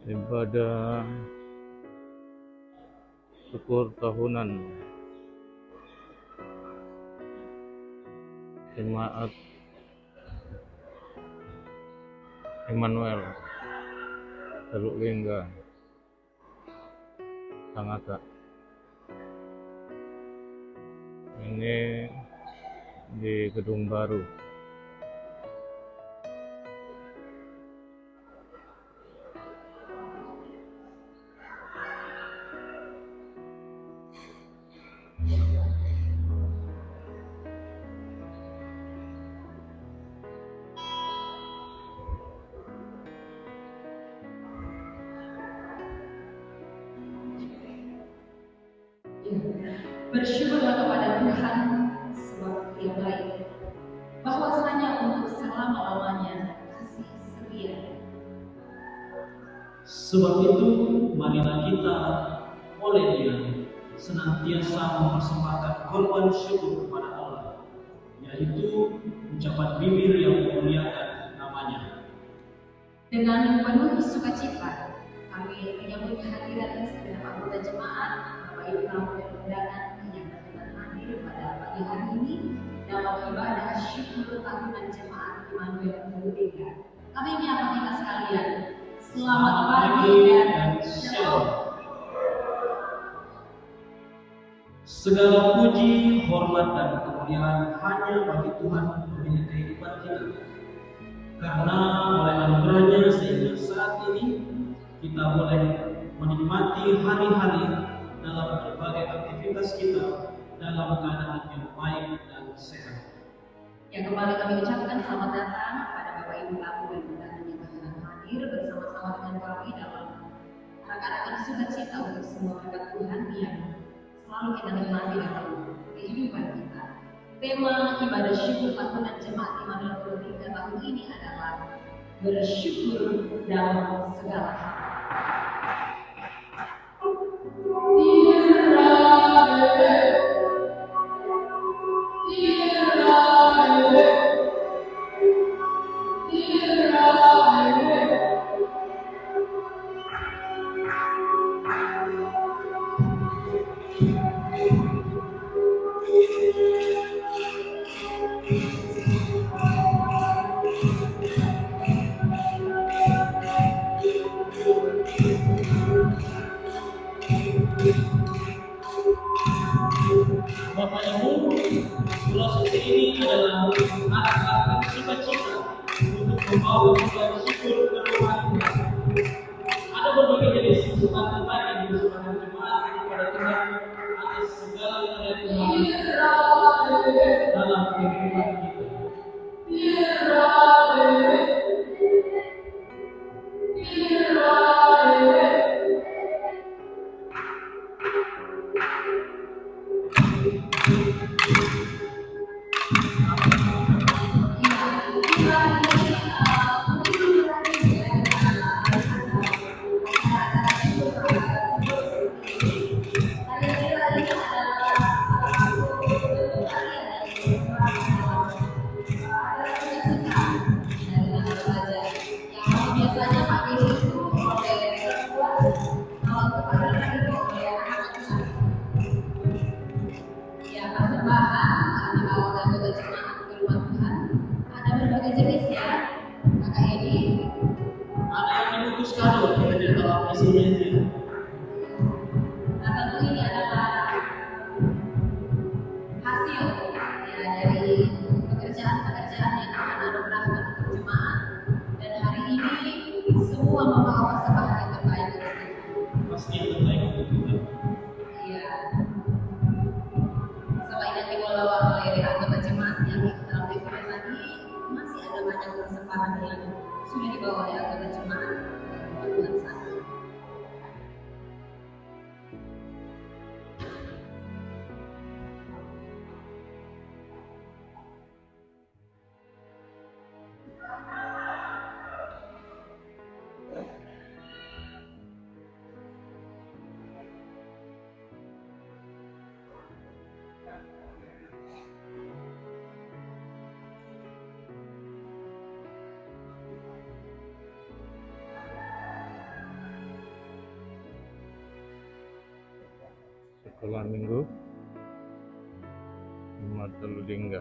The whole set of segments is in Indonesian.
Ibadah syukur tahunan Jemaat Immanuel Teluk Lingga Sangatta. Ini di Gedung Baru. Bersyukurlah kepada Tuhan sebab Dia baik, bahwasanya untuk selama-lamanya kasih setia. Sebab itu, marilah kita oleh Dia senantiasa mempersembahkan korban syukur kepada Allah, yaitu ucapan bibir yang memuliakan namanya. Dengan penuh sukacita, kami menyambut kehadiran segenap anggota jemaat, Bapak Ibu tamu dan undangan yang berkenan hadir pada pagi hari ini dalam ibadah syukur tahunan jemaat Immanuel Teluk Lingga. Kami menyapa kita sekalian. Selamat pagi dan shalom. Segala puji, hormat, dan kemuliaan hanya bagi Tuhan pemilik kehidupan kita. Karena oleh anugerahnya sehingga saat ini kita boleh menikmati hari-hari dalam berbagai aktivitas kita dalam keadaan yang baik dan sehat. Yang kembali kami ucapkan selamat datang kepada Bapak Ibu tamu dan undangan yang berkenan hadir bersama-sama dengan kami dalam arak-arakan sukacita untuk semua berkat Tuhan yang selalu kita nikmati dalam kehidupan kita. Tema ibadah syukur tahunan jemaat Immanuel Teluk Lingga tahun ini adalah bersyukur dalam segala hal. Bapak Ibu, proses ini adalah arak-arakan sukacita untuk membawa pujian syukur ke rumah Tuhan. Ada berbagai jenis kesempatan tadi di kesempatan jemaat kepada Tuhan atas segala karya Tuhan dalam kehidupan kita. Biasanya pagi itu oleh kalau kepada itu oleh anak-anak. Ya, persembahan dibawa anggota jemaat ke rumah Tuhan. Ada berbagai jenis ya, Kakak Edi. Ada yang dibungkus kado, kita tidak tahu apa isinya itu. Nah, tentu ini adalah hasil ya dari pekerjaan-pekerjaan yang akan anugerahkan untuk jemaat. Dan hari ini semua membawa persembahan yang terbaik untuk Tuhan. Pasti yang terbaik untuk kita. Iya. Selain yang dikelola oleh anggota jemaat yang ikut dalam event tadi, masih ada banyak persembahan yang sudah dibawa oleh anggota jemaat buat Tuhan saat ini. sekolah minggu Jumat Telulingga.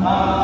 Ah